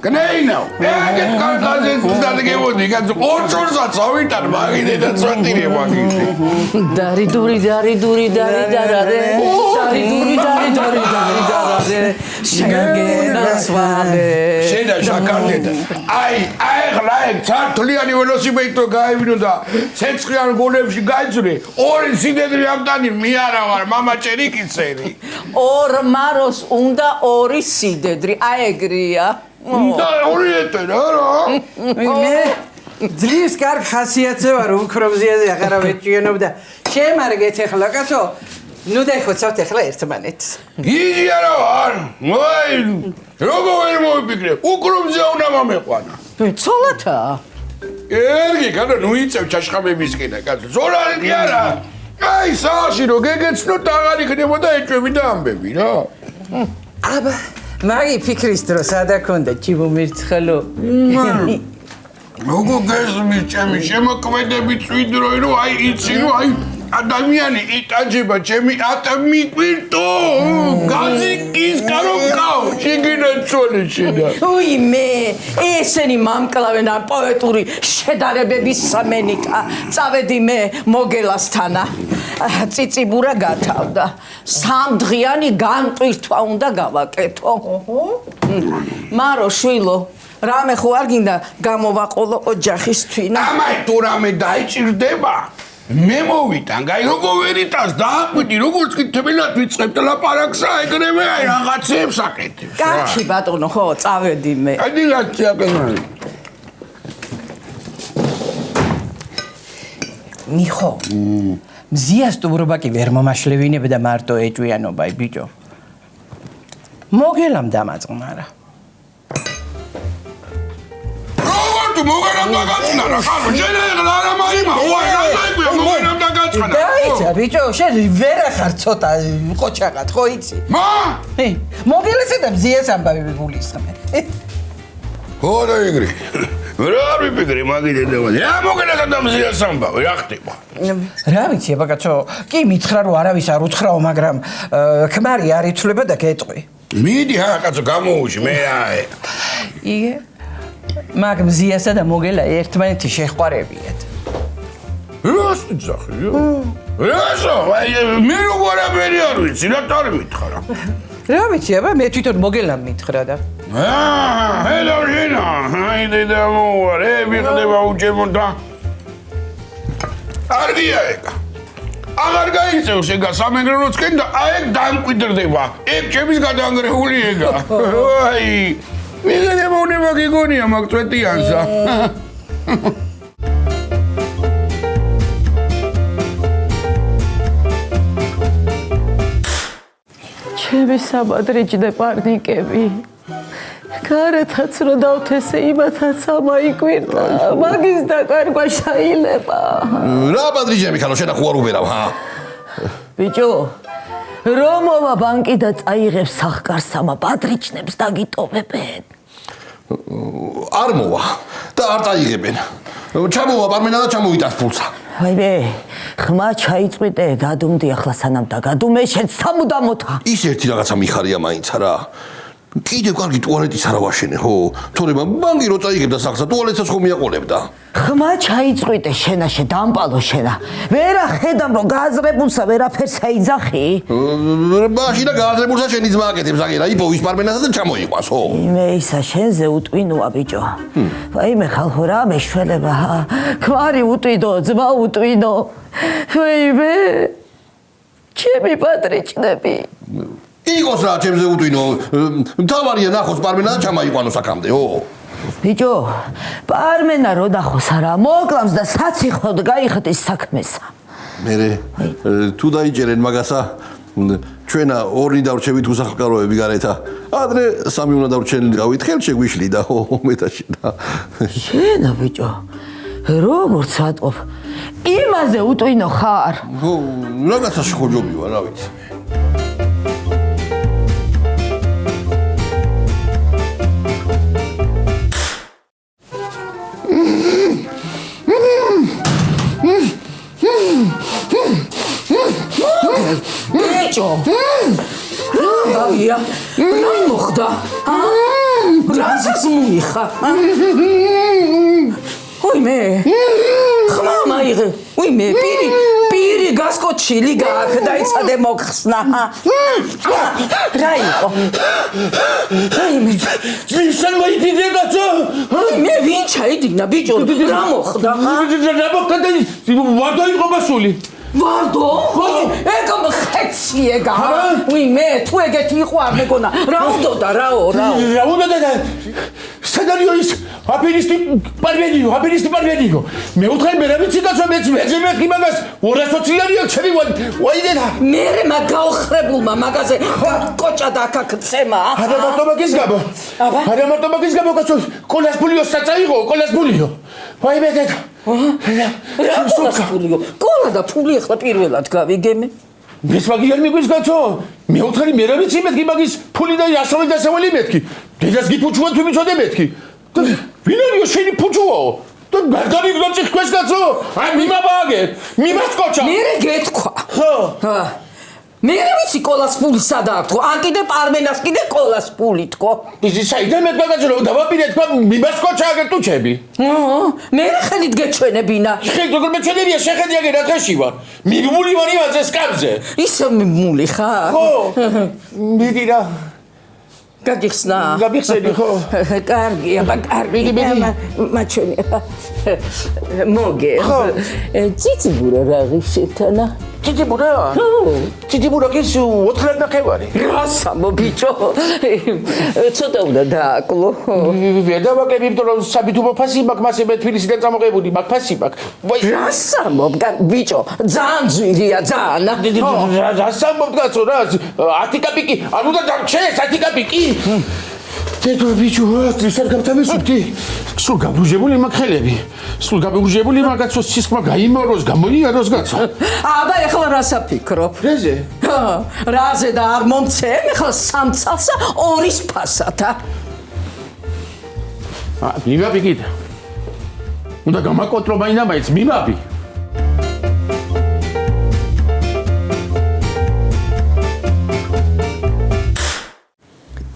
Canino! Get contact with the game. You got all sorts of sorry that Maggie that's what they want. Dari duri dari duri dari darade. Dari duri dari duri dari darade. Shagena swale. Sheda shakardet. I like totally on velocipede guy with the Sexrian Golevshi Gaitsuri. Or in Sidri Amdani, Miara, Mama Cheriki said. Or Maros unda ori sidedri. I agree. Ძლივს კარგ ხასიათზე ვარ უკრომზიაზე აღარა ვეჭიანობდა შემარგეთ ახლა კაცო ნუ დაიხოცავთ ახლა ერთმანეთს იგი არა ვარ მოი როგორ ვერ მოვიფიქრე უკრომზია უნდა მომეყვანა ცოლათა ერგი განა ნუ იწევ ჩაშხამებისკენა კაცო ზოლარი კი არა აი საში რო გეგეცნო და აღარ იქნებოდა ეჭვები და ამბები რა აბა მაგი ფიქრის დრო სადა ქონდა ჭიბუმირცხალო როგორ გესმის ჩემი შემოქმედებით ვიდრო რომ აი იცი რომ აი ადამიანი იტაჯება ჩემი ატმიკვირტო გაზიკის კაროკაო შეგინა ცოლი შედა უი მე ესენი მამკლავენ ამ პოეტური შედარებების სამენითა წავედი მე მოგელასთანა ციციბურა გათავდა სამდღიანი განტვირთვა უნდა გავაკეთო მარო შვილო რამე ხო არ გინდა გამოვაყოლო ოჯახის თვითონ ამაი თუ რამე დაიჭირდება მე მოვიტან გაი როგორ ვერიტას დააკვირდი როგორც კი თბილად ვიწყებთ ლაპარაკსა ეგრევე აი რაღაცებს აკეთებ კაცი ბატონო ხო წავედი მე ადი რაცი აკეთებ მიხო მზიას ტუბრობა კი ვერ მომაშლევინებდა მარტო ეჭვიანობაი ბიჭო მოგელამ დამაწყმარა tu mogera dagacina ra ხალო შენ რა მაიმა უაი რა დაიგვია mogera dagacina დაიცა ბიჭო შენ ვერა ხარ ცოტა ყოჩაღად ხო იცი მა მოგელესე და მზიას ამბავი გულისხმე ხო და იგრი რა ვიფიქრე მაგით ედევა რა მოგელესე და მზიას ამბავი რა ხდება რა ვიცი აბა კაცო კი მითხრა რომ არავის არ უთხრაო მაგრამ ქმარი არ იცვლება და გეტყვი მიდი ჰა კაცო გამოუში მე აი იგე მაგ მზიასა და მოგელა ერთმანეთი შეხვარებიათ. რას იცახიო? რასო? მე როგორ აბერი არ ვიცი, რა თარ მითხრა. რა ვიცი, აბა მე თვითონ მოგელამ მითხრა და. ჰელო ჟენა, აიდე და მოარე, ვიხდება უჯემონდა. არგია ეგა. აღარ გაიწევ შეგა სამეგრელოც კენ და აი დამკვიდრდება. ეგ ჩემის გადანგრეული ეგა. აი მიგე მონება გიგონია მაგ წვეტიანსა. ჩემი საბადრიჯდე პარნიკები. გარეთაც რო დავთესე იმათაც ამაიკვირდა. მაგის დაკარგვა შეიძლება. რა ბადრიჯები ხალო შენ ახوار უბერავ ჰა? ბიჭო რომოვა ბანკი და წაიღებს სახკარს ამა ბადრიჯნებს დაგიტოვებენ. არ მოვა და არ წაიღებენ. ჩამოვა პარმენა და ჩამოიტანს ფულსა. ვაიმე, ხმა ჩაიწვიდე, გადუმდი ახლა სანამ დაგადუმე შენ სამუდამოთა. ის ერთი რაღაცა მიხარია მაინც არა. კიდევ კარგი ტუალეტიც არ ავაშენე, ხო? თორემ ბანკი რო წაიღებდა სახსა, ტუალეტსაც ხომ მიაყოლებდა. ხმა ჩაიწვიდე შენაშე დამპალო შენა. ვერა ხედამ რომ გააზრებულსა ვერაფერს აიძახი. ბაში და გააზრებულსა შენი ძმა აკეთებს აგერა, იპოვის პარმენასა და ჩამოიყვას, ხო? მე ისა შენზე უტვინოა ბიჭო. ვაიმე ხალხო რა მეშველება. ქმარი უტვინო, ძმა უტვინო. ვაიმე ჩემი პატრიჭნები. იყოს რა ჩემზე უტვინო. მთავარია ნახოს პარმენა და ჩამოიყვანოს აქამდე, ხო? ბიჭო, პარმენა რო დახოს არა, მოკლავს და საციხოდ გაიხდის საქმესა. მერე თუ დაიჯერენ მაგასა ჩვენა ორი დავრჩებით უსახლკაროები გარეთა. ადრე სამი უნდა დავრჩენილიყავით ხელში გვიშლიდა, ხო, მეტაში და. შენა ბიჭო, როგორც ვატყობ, იმაზე უტვინო ხარ. ხო, რაღაცა შეხოჯობი ვარ, რა ვიცი. ბიჭო რა მოხდა რა ზმუნი ხარ ვიმე ხმა მაიღე ვიმე პირი გასკოჩილი გააკდაიცადე მოხსნა რა იყო ვიმე ძინსან მოიდინე კაცო მე ვინ ჩაიდინა ბიჭო რა მოხდა რა მოხდა ვარდო იყო მასული ვარდო ეგა ხეცი ეგა ვიმე თუ ეგეთი იყო არ მეგონა რა უნდა რაო რა უნდა და სცენარიო ის აპერისტი პარვენიო მე უთხარ მე რა ვიცი კაცო მეც მეთქი მაგას 220 ლარია ჩემი ვაიდენა მე მაგაოხრებულმა მაგაზე კოჭა და აკაკცემა არა მარტო მაგის გაბო კაცო კოლას ბულიო საწაიღო კოლას ბულიო ვაი მე დედა კოლა და ფული ახლა პირველად გავიგემე მეც მაგიერ მიგვის კაცო მე უთხარი მე რა ვიცი მეთქი მაგის ფული და ასავალი და ასავალი მეთქი დედას გიფუჩუა თუ მიცოდე მეთქი ვინ არისო შენი ფუჩუაო და გარდავიგდო წიქქვეს კაცო აი მიმაბააგე მიმასკოჩა მე გეთქვა ხო მე ვიცი კოლას ფული სადაა თქო ან კიდე პარმენას კიდე კოლას ფული თქო ისი საიდან მეთქვა რომ დავაპირე თქვა მიმასკოჩა აგერ ტუჩები მე ხელით გეჩვენებინა ხელით როგორ მეჩვენებია შეხედი აგერ რა დღეში ვარ მიბული ვარ იმაზე სკამზე ისე მული ხარ ხო მიდი რა გაგიხსნა გაგიხსენი ხო კარგია კარგი მაჩვენე მოგე ციციბურა რა ღირსეთანა ციციბურა ის 4 ნახევარი რასამო ბიჭო ცოტა უნდა დააკლო ვერ დავაკლებ იმიტომ რომ საბითუბო ფასი მაქვს მასე მე თბილისიდან წამოღებული მაქვს ფასი მაქვს რასამო ბიჭო ძალიან ძვირია ძალიან რასამო კაცო რა 10 კაპიკი არ უნდა დამჩეს 10 კაპიკი დედო ბიჭო ისარ გამთავისუფლდი სულ გაბუჟებული მაქვს ხელები სულ გაბუჟებული მაგაცო სისხმა გაიმოროს გამოიაროს კაცო აბა ეხლა რასაფიქრობ რაზე რაზე და არ მომცემ ეხლა სამცალსა ორის ფასათა მიმაბი კიდე უნდა გამაკონტროლო მაინც მიმაბი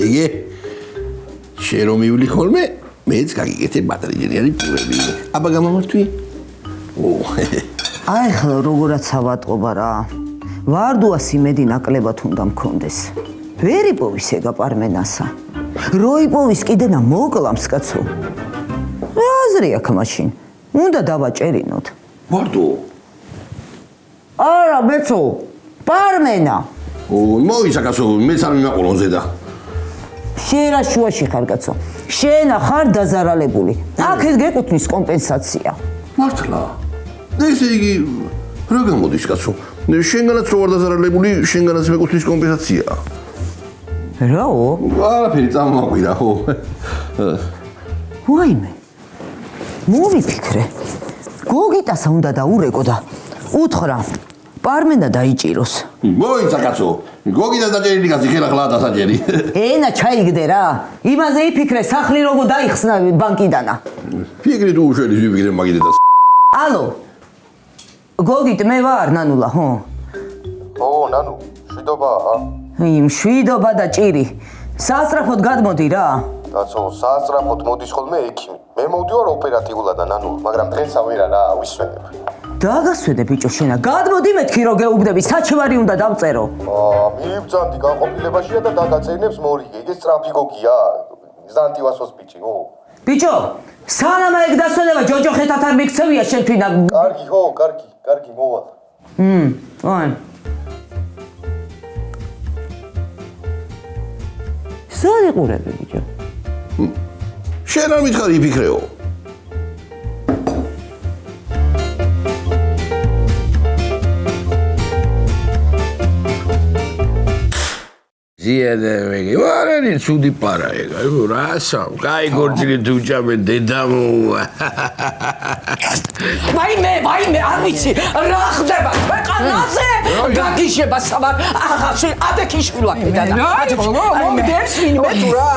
ეგე შერო მივli ხოლმე მეც გაგიკეთე ბატრიჯერიანი პურები აბა გამომართვი აი ხლა როგორაც ავატყობა რა ვარდუას იმედი ნაკლებად უნდა მქონდეს ვერ იპოვის ეგა პარმენასა რო იპოვის კიდენა მოკლამს კაცო რა აზრი აქვს მაშინ უნდა დავაჭერინოთ ვარდო არა მეცო პარმენა მოიცა კაცო მეც არ მიმაყოლონ ზედა შენ რა შუაში ხარ კაცო შენ ხარ დაზარალებული აქეთ გეკუთვნის კომპენსაცია მართლა ესე იგი რა გამოდის კაცო შენგანაც რო ვარ დაზარალებული შენგანაც მეკუთვნის კომპენსაცია რაო არაფერი წამოაყვირა ხო ვაიმე მოვიფიქრე გოგიტასა უნდა დაურეკო და უთხრა პარმენა დაიჭიროს მოიცა კაცო გოგიტას დაჭერილი კაცი ხელა ხლა დასაჭერი ენა ჩაიგდე რა იმაზე იფიქრე სახლი როგორ დაიხსნა ბანკიდანა ფიქრი თუ უშველის ვიფიქრე მაგიდეთას ალო გოგიტ მე ვარ ნანულა ხო ო ნანუ შვიდობაა იმ შვიდობა და ჭირი სასწრაფოდ გადმოდი რა კაცო სასწრაფოდ მოდის ხოლმე ექიმი მე მოვდივარ ოპერატიულად ნანუ მაგრამ დღესა ვერა რა ვისვენებ დაგასვენე ბიჭო შენა გადმოდი მეთქი რო გეუბნები საჩივარი უნდა დავწერო მიიბძანდი განყოფილებაშია და დაგაწერინებს მორიგე ეგ სწრაფი გოგია ზანტივასოს ბიჭი ო ბიჭო სალამა ეგ დასვენება ჯოჯოხეთად არ მიქცევია შენ თვითა კარგი ხო კარგი მოვალ ვაი სალიყურები ბიჭო შენ არ მითხარი იფიქრეო ზიადე ვარენი ცუდი პარა ეგა რასამ კაი გორჯილი დუჭამე დედამო ვაიმე არ ვიცი რა ხდება ქვეყანაზე გაგიშება სამარ აღაში ადექიშვილა კიდანა მომდებს ვინმე თუ რა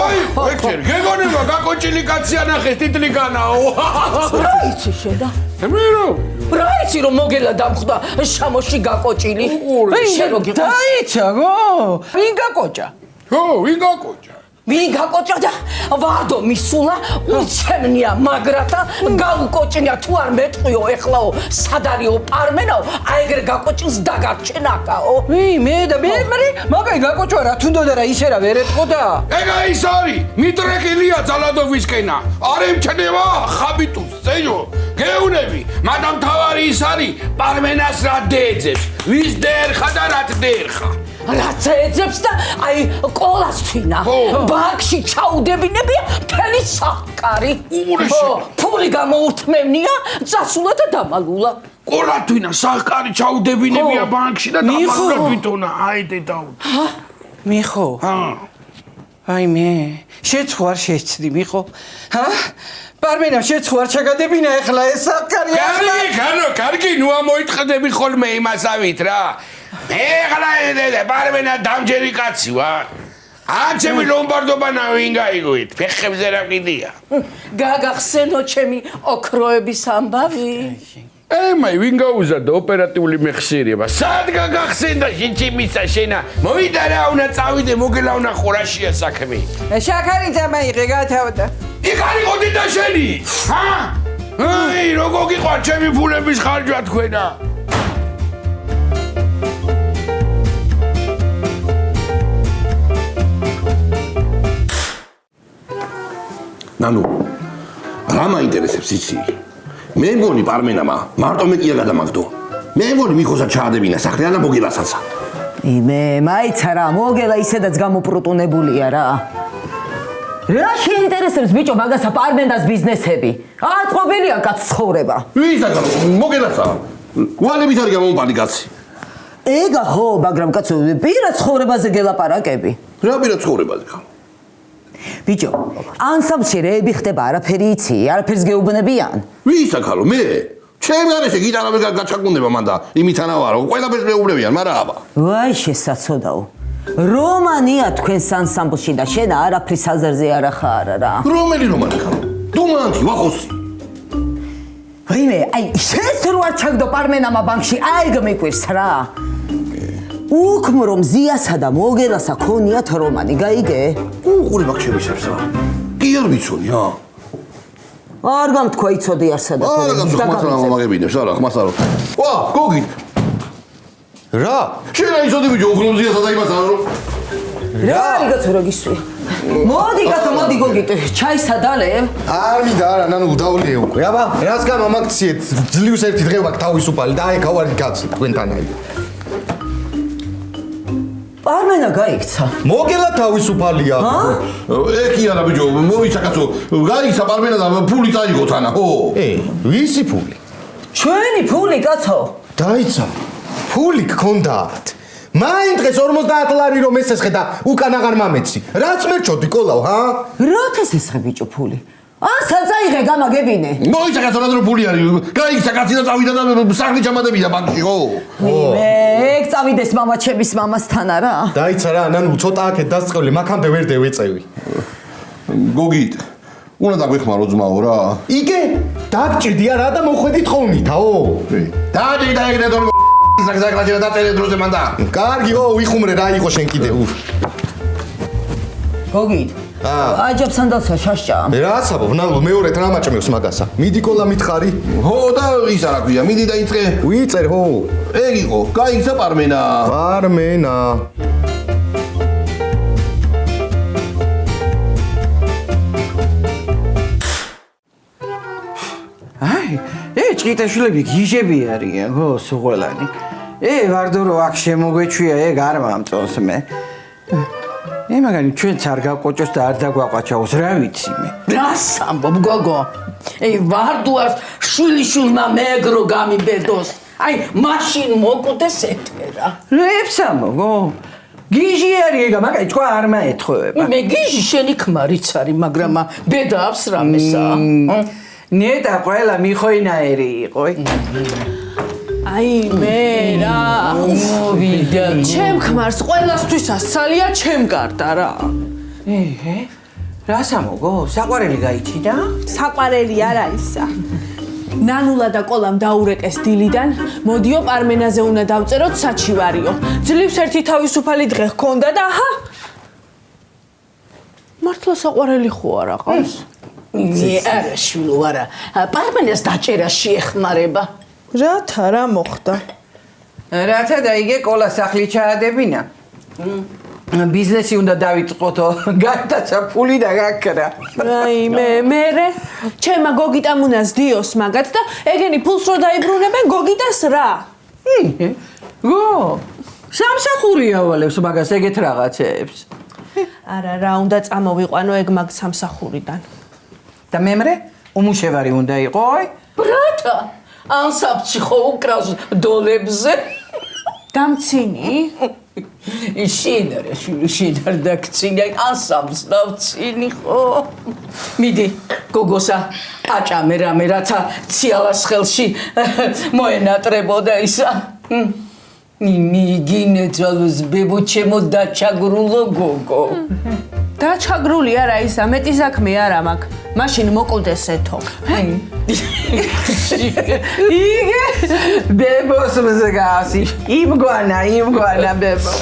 აი ექერ გეგონება გაკოჭილი კაცი ანახეს ტიტლიკანაო რა იცი შედა მე რომ რა იცი რომ მოგელა დამხვდა შამოში გაკოჭილი? შენ რო გიყავს? დაიცა გო ვინ გაკოჭა ხო, ვინ გაკოჭა? ვინ გაკოჭა და ვარდო მისულა უცემნია მაგრათა გაუკოჭინია თუ არ მეტყვიო ეხლაო სად არისო პარმენაო აი ეგრე გაკოჭინს დაგარჩენაკაო მე და მე მაგაი გაკოჭვა რა თუნდოდა რა ისე რა ვერ ეთყოდა ეგა ის არის მიტრეკილია ძალადობისკენა არ ემჩნევა ხაბიტუს წეჟო გეუნები მადამ თავარი ის არის პარმენას რა დეძებს ვის დერხა და რა დერხა რაც ეძებს და აი ყოლას თვინა ბანკში ჩაუდებინებია მთელი საკარი ფული გამოურთმევნია წასულა და დამალულა ყოლა თვინა საკარი ჩაუდებინებია ბანკში და დამალულა თვითონა აიდე დაუ მიხო აი მე შეცხვარ შეცდი მიხო პარმენა შეცხვარ ჩაგადებინა ეხლა ეს საკარი კარგი ნუ ამოიტყდები ხოლმე იმასავით რა ეხლა პარმენა დამჯერი კაცი ვარ ჩემი ლომბარდობანა ვინ გაიგოით ფეხებზე რა კიდია გაგახსენო ჩემი ოქროების ამბავი მაი ვინ გაუზარდა ოპერატიული მეხსიერება სად გაგახსენდა შინჩიმისა შენა მოვიდა რა უნდა წავიდე მოგელავნა ხორაშია საქმე შაქარი დამაიღე გათავდა იქ არის ყოდი და შენი აი როგორ გიყვარ ჩემი ფულების ხარჯვა თქვენა ნანუ რა მაინტერესებს იცი მე მგონი პარმენამა მარტო მე კი გადამაგდო მე მგონი მიხოსაც ჩაადებინა სახლი ანა მოგელასაც იმე მაიცა რა მოგელა ისედაც გამოპრუტუნებულია რა რა შეინტერესებს ბიჭო მაგასა პარმენას ბიზნესები აწყობილია კაც ცხოვრება ვისა მოგელაცა ვალებით არის გამომპალი კაცი ეგა ხო მაგრამ კაცო პირად ცხოვრებაზე გელაპარაკები რა პირად ცხოვრებაზე ხა ბიჭო ანსამბლში რეები ხდება არაფერი იცი არაფერს გეუბნებიან ვისა ხალო მე ჩემ გარეშე გიტარა ვერ გაჩაგუნდება მანდა იმითანავარო ყველაფერს მეუბნებიან მაგრამ აბა ვაი შესაძოდაო რომანია თქვენს ანსამბლში და შენ არაფრის აზარზე არ ახარ რა რომელი რომანი ხალო დუმანტი ვახოსი ვაიმე აი შენს რო არ ჩაგდო პარმენამა ბანკში აი გმიკვირს რა უკმ რომ ზიასა და მოგელასა ქონიათ რომანი გაიგე უყურებ აქ შემისებსა კი არ ვიცოდი არ გამთქვა იცოდი არსა და ხმასალა მომაგებინებს არა ხმასალა ვა გოგი რა შენა იცოდი ბიჭო უყურებ ზიასა და იმასა რომ რა არის კაცო რა გისვი მოდი კაცო მოდი გოგი ჩაისა დალე არ მინდა არა ნანუ დავლიე უკვე აბა რას გამომაქციეთ ძლივს ერთი დღე ვაკ თავისუფალი და აი გავარი კაცი თქვენთან აი პარმენა გაიქცა მოგელა თავისუფალია ეკი არა ბიჭო მოვიცა კაცო გაიქცა პარმენა და ფული წაიღო თანა ხო ვისი ფული ჩვენი ფული კაცო დაიცა ფული გქონდათ მაინ დღეს 50 ლარი რომ ესესხე და უკან აღარ მამეცი რაც მერჩოდი კოლავ რა თესესხე ბიჭო ფული საწაიღე გამაგებინე მოიცა კაცო რა დრო ფული არის გაიქცა კაცი და წავიდა და სახლი ჩამადებიდა ბანკში ხო მე ეგ წავიდეს მამაჩემის მამასთან არა დაიცა რა ნანუ ცოტა აქეთ დასწრებული მაქამდე ვერ დევეწევი გოგით უნდა დაგვეხმარო ძმაო რა იგე დაგჭირდია რა და მოხვედით ხოვნითაო დადი და ეგრე დონ ზაგზაგლაჯერა და წერე დროზე მანდა კარგი ო ვიხუმრე რა იყო შენ კიდე გოგით აჯობს ანდალსა შაშჭა რაცაბო ნალო მეორედ რა მაჭმევს მაგასა მიდი კოლა მითხარი ხო და ის არა ქვია მიდი და იწყე ვიწერ ხო ეგ იყო გაიქცა პარმენა აი ჭიტაშვილები გიჟები არიან ხო სუღელანი ვარდო რო აქ შემოგვეჩვია ეგ არ მომწონს მე მაგარი ჩვენც არ გავკოჭოს და არ დაგვაყვაჩაოს რა ვიცი მე რას ამბობ გოგო ვარდუას შვილიშვილმა მეგრო გამიბედოს აი მაშინ მოკვდეს ეთერა რეებსამო გო გიჟი არის ეგა მაგარი თქვა არ მაეთხოვება მე გიჟი შენი ქმარიც არის მაგრამ ბედა აქვს რამესა ნეტა ყველა მიხოინაერი იყო აი მე რა მოვიდა ჩემ ქმარს ყველასთვის ასალია ჩემ გარდა რა რასამო გო საყვარელი გაიჩიდა საყვარელი არ არისა ნანულა და კოლამ დაურეკეს დილიდან, მოდიო პარმენაზე უნდა დავწეროთ საჩივარიო. ძლივს ერთი თავისუფალი დღე ჰქონდა და აჰა. მართლა საყვარელი ხო არა ყავს? არა შვილო არა. პარმენას დაჭერა შეეხმარება. რათა რა მოხდა? რათა დაიგე კოლა სახლი ჩაადებინა. ბიზნესი უნდა დავიწყოთო, გადაცა ფული და გაქრა. აი მე ჩემმა გოგიტამ უნდა ზდიოს მაგათ და ეგენი ფულს რო დაიბრუნებენ გოგიტას რა? გო, სამსახურია ვალებს მაგას ეგეთ რაღაცებს. არა რა უნდა წამოვიყვანო ეგ მაგ სამსახურიდან. და მემრე უმუშევარი უნდა იყოი? ბრატა, ანსამბლში ხო უკრავს დოლებზე? დამცინი? შინარა შვილი შინარ დაქცინი ანსამბლს დავცინი ხო? მიდი გოგოსა აჭამე რამე რათა ციალას ხელში მოენატრებოდა ისა. მიგინეწვალოს ბებო ჩემო დაჩაგრულო გოგო. დაჩაგრული არა ისა, მეტი საქმე არა მაქვს. მაშინ მოკლდეს ეთო. იგე ბებოს მზგავსი. იმგვანა ბებო.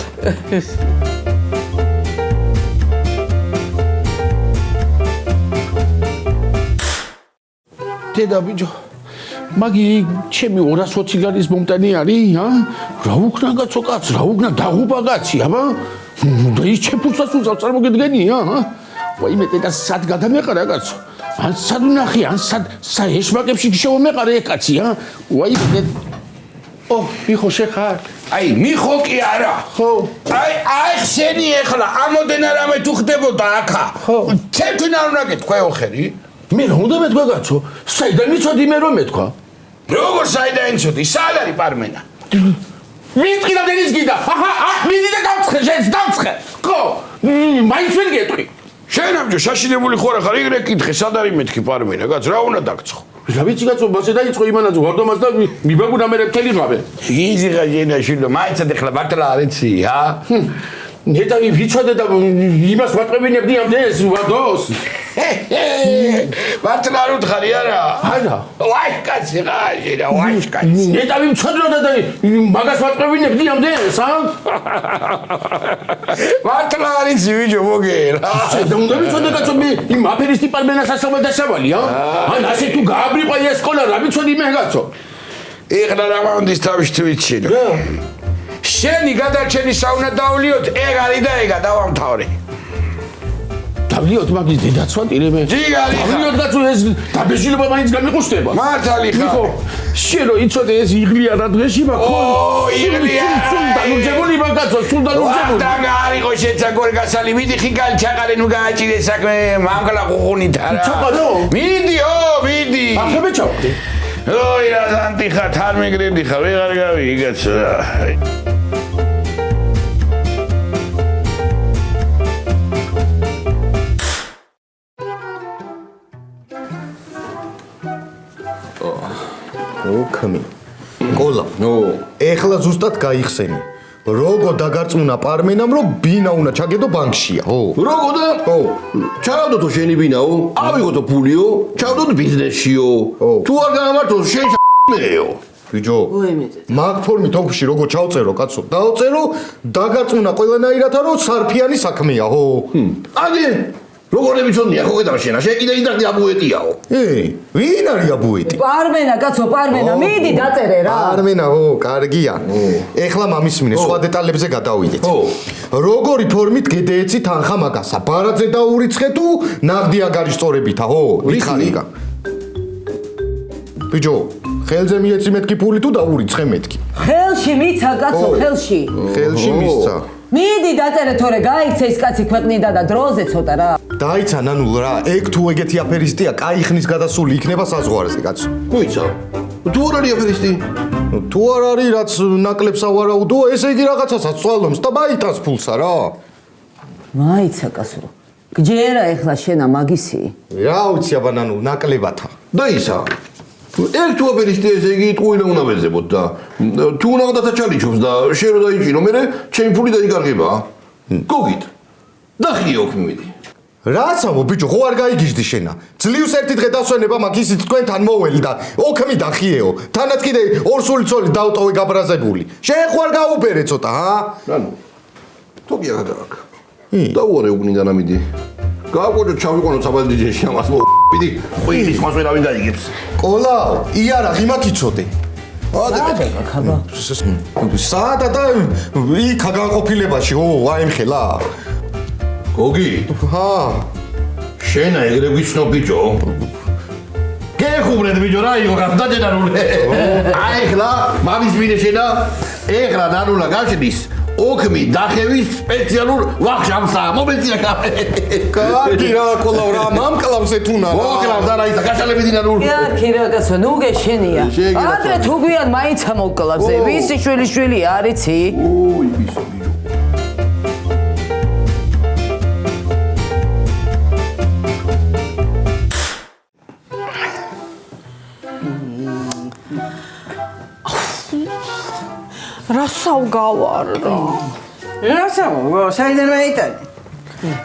დედა ბიჭო მაგი ჩემი 220 გარის მომტანი არის რა უკნა კაცო კაც რა უკნა დაღუპა კაცი აბა და ის ჩემფულსაც უწევს წარმოგედგენია ვაიმე დედა სად გადამეყარა კაცო ან სად უნახი ან სად საეშმაკებში შევმეყარე ეგ კაცი ვაიმე დედა მიხო შეხარ აი მიხო კი არა ხო აი შენი ეხლა ამოდენა რამე თუ ხდებოდა აქა ხო ჩემთვის არ უნდა გეთქვეო ხერი მე რა უნდა მეთქვა კაცო საიდან მიცოდი მე რომ მეთქვა როგორ საიდან იცოდი სად არის პარმენა მიტყვი და დენის გიდა აჰა მიდი და დავცხე შენს დავცხე ხო მაინც ვერ გეტყვი შენ ამჯერ შაშინებული ხარ ახლა იგრე კითხე სად არის მეთქი პარმენა კაც რა უნდა დაგცხო რა ვიცი კაცო მასე დაიწყო იმანაც ვარდომას და მიბაგუნა მე მთელი ღამე იზი ღაჯენა შილო მაინც ეხლა ბარტლა არიცი ნეტავი ვიცოდე და იმას ვატყებინებდი ამდენს ვადოს ბარტლა არ უთხარი არა ვაი კაცი ღაჯენა ვაი კაცი ნეტავი მწოდროდა და მაგას ვატყებინებდი ამდენს ბარტლა არიცი ვიჯო მოგერა და უნდა ვიცოდე კაცო მე იმ აფერისტი პარმენას ასამა დასავალი ან ასე თუ გააბრიყვა ეს სკოლა რა ვიცოდი მე კაცო ეხლა რა მომდის თავში თუ ვიცინო შენი გადარჩენი საუნა დავლიოთ ეგ არის და ეგა დავამთავრე დავლიოთ მაგის დედაცვატირე მე ჯიგარი დავლიოთ კაცო ეს დაბეჭდილება მაინც გამიყუშტება მართალი ხარ ხო შენ რო იცოდე ეს იღლია რა დღეში მაგ იღლია სულდანურჯებული მაგაცო სულდანურჯებული და გარიყო შეცა გორგასალი მიდი ხიგალ ჩაყარე ნუ გააჭირე საქმე მამკლა ყუყუნით არა ჩაყარო მიდი მიდი ახლა ჩავყდი ოი რა ანტიხა თარ მეგრედი ხა ვეღარ გავიგი კაცო ოქმი კოლა ეხლა ზუსტად გაიხსენი როგორ დაგარწმუნა პარმენამ რომ ბინა უნდა ჩაგედო ბანკშია ხო როგორ და ჩავდოთ შენი ბინაო ავიღოთ ფულიო ჩავდოთ ბიზნესშიო თუ არ გამართოს შენ მეო ბიჭო მაგ ფორმით ოფში როგორ ჩავწერო კაცო დავწერო დაგარწმუნა ყველანაირად რომ სარფიანი საქმეა ხო ადი როგორ ემიცოდნია ხო გადავ შენა შენ კიდე იდახდი აბუეტიაო ვინ არის აბუეტი პარმენა კაცო პარმენა მიდი დაწერე რა პარმენა კარგია ეხლა მამის მინე სხვა დეტალებზე გადავიდეთ როგორი ფორმით გედეეცი თანხა მაგასა ბარაძე დაურიცხე თუ ნაღდი აგარისწორებითა ხო ვიხარიგა ბიჭო ხელზე მიეცი მეთქი ფული თუ დაურიცხე მეთქი ხელში მიცა კაცო ხელში მისცა მიდი დაწერე თორე გაიქცე ის კაცი ქვეყნიდან და დროზე ცოტა რა დაიცა ნანულ რა ეგ თუ ეგეთი აფერისტია კაი ხნის გადასული იქნება საზღვარზე კაცო მოიცა თუ არ არის აფერისტი თუ არ არის რაც ნაკლებს ავარაუდო ესე იგი რაღაცასაც წვალობს და მაიტანს ფულსა რა მაიცა კაცო გჯერა ეხლა შენა მაგისი რა ვიცი აბა ნანულ ნაკლებათა დაისა ერთ თუ აფერისტი ესე იგი ტყუილა უნდა ვეძებოთ და თუ უნდა დათაჩალიჩობს და შენ რო დაიჭირო მე ჩემი ფული დაიკარგება გოგით დახიო ოქმი მიდი რაც ამო ბიჭო, ხო არ გაიგიჟდი შენა. ძლივს ერთი დღე დასვენება, მაგ ისიც თქვენთან მოველი და ოქმი დახიეო. თანაც კიდე ორსული ცოლი დავტოვე გაბრაზებული. შენ ხო არ გაუბერე ცოტა, ჰა? რანუ თოგია გადააკ დაუარე უგნიდა ნამიდი გააკოჭო ჩავიყვანო საბადიჯეში ამას მოვიდი ყველის მას ვერავინ დაიგებს კოლაო, იარა ღიმაკიცოდე. საადა და იქა განყოფილებაში, აი მხელა. გოგი ჰა, შენა ეგრე ვიცნო ბიჭო გეხუბრეთ ბიჭო რა იყო გადაჯერანული აი ხლა მამის მინე შენა ეხლა ნანულა გაშდის ოქმი დახევის სპეციალურ ვახშამსა მომენტია კარგი რა კოლაო რა მამკლავს ეთუნა რა. ოკლავს არა ისა გაშალებიდი ნანულ ქირაკაცო, ნუ გეშენია. ადრე თუ გვიან მაინც ამოკლავს. ვისი შვილი არიცი? ოი ბიჭო რასავგავარ რა. რასაო, საიდან მეიტანი?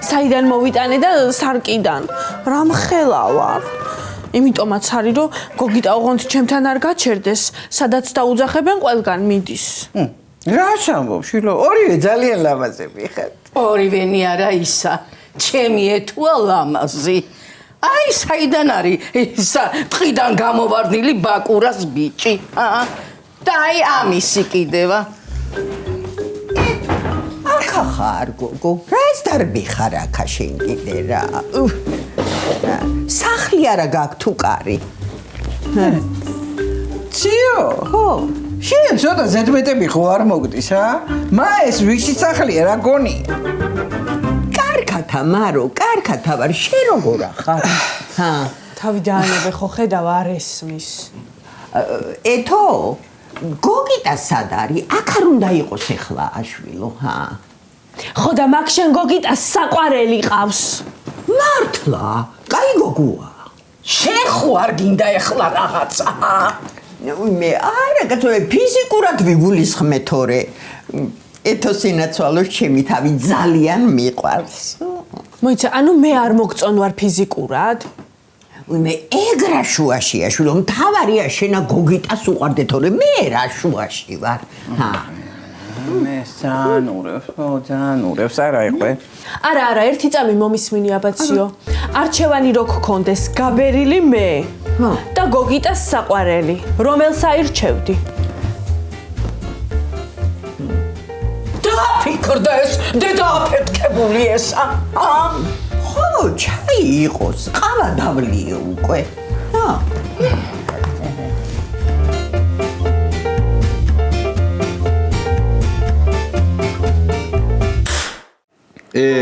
საიდან მოვიტანე და სარკიდან. რამხელა ვარ. იმიტომაც არის რომ გოგიტა ოღონდ ჩემთან არ გაჩერდეს, სადაც დაუძახებენ ყველგან მიდის. რას ამბობ, შილო? ორივე ძალიან ლამაზები ხართ. ორივენი არა ისა. ჩემი ეთუა ლამაზი. აი საიდან არის ისა ტყიდან გამოვარდნილი ბაკურას ბიჭი. და აი ამისი კიდევა. აქა ხარ გოგო, რა ეს დარბი ხარ აქა შენ კიდე რა. სახლი არა გაქვს თუ კარი. ციო, ხო. შენ ცოტა ზედმეტები ხო არ მოგდის, ა? მა ეს ვიში სახლია რა გონია? კარგათა მარო, კარგათა ვარ, შენ როგორ ახარ? ჰა, თავი დაანებე ხო ხედავ არ ესმის. ეთო გოგიტა სად არის? აქ არ უნდა იყოს ეხლა აშვილო, ჰა? ხო და მაგ შენ გოგიტას საყვარელი ყავს. მართლა? კაი გოგოა. შენ ხო არ გინდა ეხლა რაღაცა? მე არა, კაცო, ფიზიკურად ვიგულისხმე თორე. ეთო სინაცვალოს ჩემი თავი ძალიან მიყვარს. მოიცა, ანუ მე არ მოგწონ ვარ ფიზიკურად? მე ეგრა შუაშია, შვილო, მთავარია შენა გოგიტას უყვარდე თორე მე რა შუაში ვარ. ჰა. მე ზანურებს არა იყვე. არა, ერთი წამი მომისმინი აბაციო. არჩევანი რო გქონდეს, გაბერილი მე და გოგიტას საყვარელი, რომელს აირჩევდი? დააფიქრდა ეს დედააფეთქებული ესა. ხო, ჩაი იყოს, ყავა დავლიე უკვე. ჰა.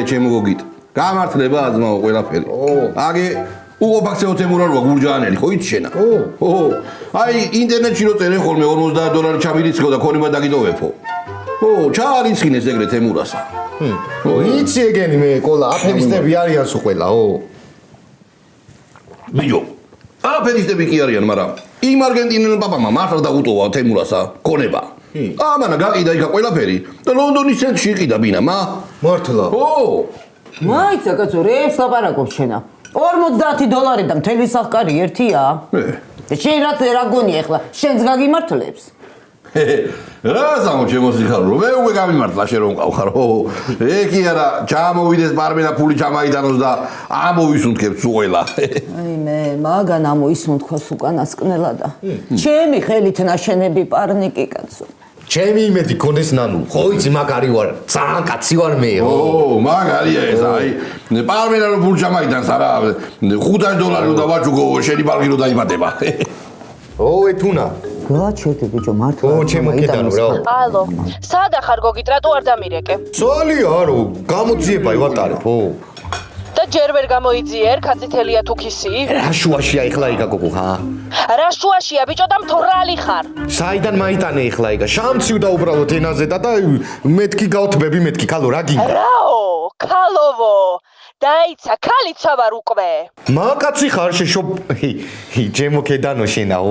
ჩემო გოგიტ გამართლება აზმაო ყველაფერი აგე უყოფაქცეო თემურაროა გურჯაანელი ხო იცი შენა ო აი ინტერნეტში რო წერენ ხოლმე $50 ჩამირიცხო და ქონება დაგიდოვებო ო ჩაარიცხინეს ეგრე თემურასა იცი ეგენი მე კოლა აფერისტები არიან სულ ყველა ბიჭო აფერისტები კი არიან მაგრამ იმ არგენტინელ პაპამა მართლა დაუტოვა თემურასა ქონება ამანა გაყიდა იქა ყველაფერი და ლონდონის ცენტრში იყიდა ბინა მართლა ო მაიცა კაცო, რეებს ლაპარაკობ შენა. $50 და მთელი სახკარი ერთია? შენ რა გონია ახლა? შენს გაგიმართლებს? რა სამო ჩემო სიხარო, მე უკვე გამიმართლა შენ რომ მყავხარ, ო ეკი არა, ჩამოვიდეს პარმენა ფული ჩამაიტანოს და ამოვისუნთქებს უყველა. აი მე მაგან ამოისუნთქოს უკანასკნელა და ჩემი ხელით ნაშენები პარნიკი კაცო. ჩემი იმედი გქონდეს ნანუ ხო იცი მაგარი ვარ ძალიან კაცი ვარ მე ო მაგარია ეს აი პარმენა რო ფული ჩამაიტანს არა $5 უნდა ვაჭუგო შენი ბალგი რო დაიბადება ო ეთუნა გაჩერდი ბიჭო მართლა ო ჩემო კედანო რა ალო, სადა ხარ გოგით, რატო არ დამირეკე? სოლია არო გამოძიება ივატარებ ო და ჯერ ვერ გამოიძიერ, კაცითელია თუ ქისი? რა შუაშია ეხლა იგა გოგო ხა რა შუაშია ბიჭო და მთვრალი ხარ? საიდან მაიტანე ეხლა იგა შამციუდა უბრალოდ ენაზე და მეთქი გავთბები მეთქი ქალო რა გინდა რაო, ქალოვო. დაიცა, ქალიცა ვარ უკვე. მაკაცი ხარ შეშო ჩემო კედანო შენა ო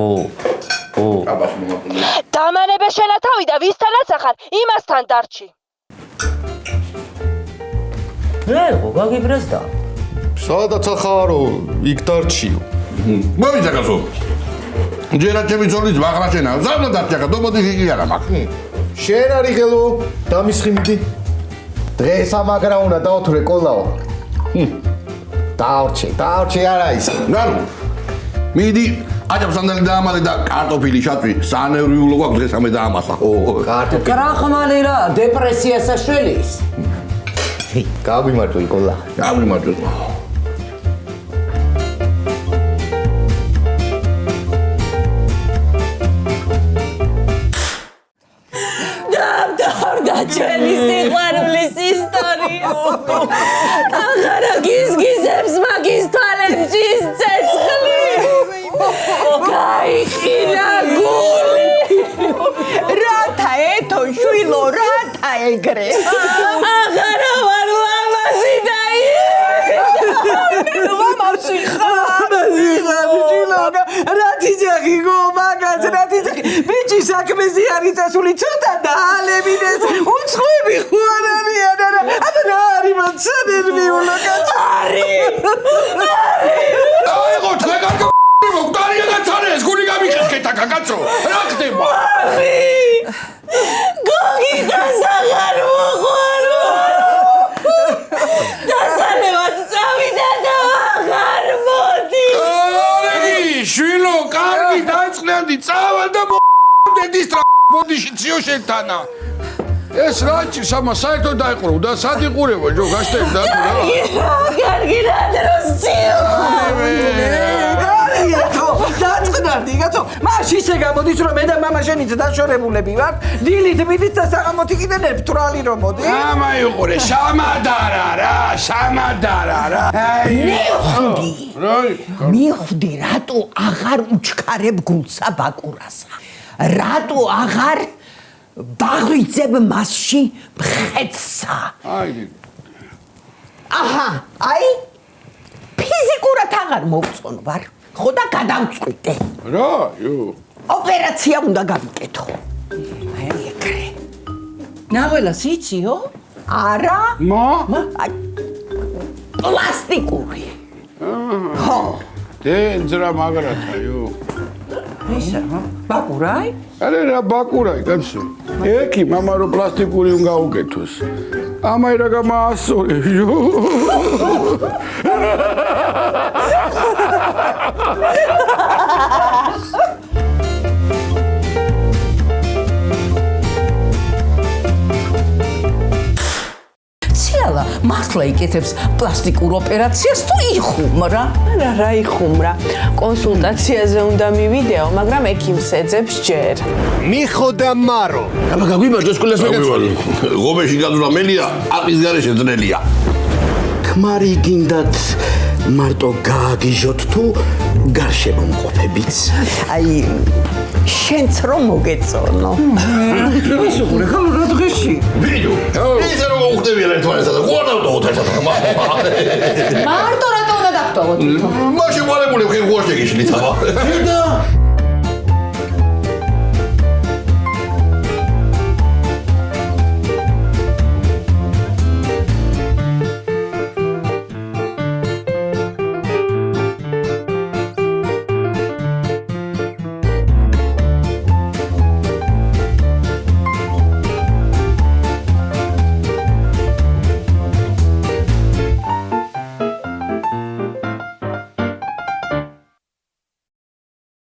დამანებე შენა თავი და ვისთანაც ახარ, იმასთან დარჩი. რა იყო, გაგიბრეს და? სადაც ახარო, იქ დარჩიო. მოვიდა კაცო. ჯერა ჩემი ძოლის მაღლა შენა. ზარდა დარჩა, დობოდი იგი არა მაქვს. შენ არი ღელო, დამისხიმდი. დღეს ამაგრა უნდა დაოთვრე კოლაო. დაორჩე არა ის. ნანუ. მიდი აჯაბ სანდალი დაამალე და კარტოფილი შაწვი სანევრიულო გვაქვს დღეს ამე დაამასა. კარტოფილი. კრახმალი რა, დეპრესიასა შველის. გაგვიმართო იკოლა. გაგვიმართო. და ჩვენი სიყვარულის ისტორია. აღარა გიზგიზებს მაგის თვალებში ცეცხლი. გაიყინა გული. რათა ეთო შვილო, რათა ეგრე. აღარა ვარ ლამაზი და ლამაზი ხარ. რა თიჯახი გო მაგაც რა თიჯახი ბიჭი საქმეზე არის წასული ცოტა დაალებინეს უცხოები ხო არ არიან არა აბა რა არის მოცანერვიულო კაცო აიღო თქვენ მოგდარია გაცანეს გული გამიხეთქეთ აკა კაცო რა ხდება გოგი და საღარ მოყვარო დასალევად წავიდა და აღარ მოდი შვილო კარგი დაწყლიანდი წავალ და დედის ბოდიში ციო შენთანა ეს რაჭი სამა საერთოდ დაიყურო და სად იყურება ჯო გაშტები და თუ რა კარგი რა დროს ციო დაწყნარდი კაცო მაშინ ისე გამოდის რომ მე და მამა შენიც დაშორებულები ვართ დილით მიდით და საღამოთი კიდე ნერფთვრალი რომ მოდი ამა იყურე შამადარა რა შამადარა რა მიხდი რატო აღარ უჩქარებ გულსა ბაკურასა რატო აღარ ბაღვიძებ მასში მხეცსა აჰა აი ფიზიკურად აღარ მოვწონ ვარ ხო და გადავწყვიტე რა იო ოპერაცია უნდა გავიკეთო აი ეგრე ნაველას იციო? არა მა აი პლასტიკური ხო დენძრა მაგრათა იო ისა, ბაკურაი? არა რა ბაკურაი კაცო ეკი მამა რო პლასტიკური უნდა უკეთოს ამაი რა გამაასწორე იო ციალა მართლა იკეთებს პლასტიკურ ოპერაციას თუ იხუმრა? არა რა იხუმრა კონსულტაციაზე უნდა მივიდეო მაგრამ ექიმს ეძებს ჯერ მიხოდა მარო აბა გაგვიმართო სკოლას მეკაცვალი ღობეში გადურა მელია აყის გარეშე ძნელია ქმარი გინდათ მარტო გააგიჟოთ თუ გარშემო მყოფებიც აი შენც რომ მოგეწონო ის უყურე ხალ რა დღეში ვიდო ისე რომ უხდებიან ერთმანეთსა და ხო არ დავტოვოთ ერთად მარტო რატო უნდა დავტოვოთ? მაშინ ვალებული ხე ხო შეგიშლით აბა და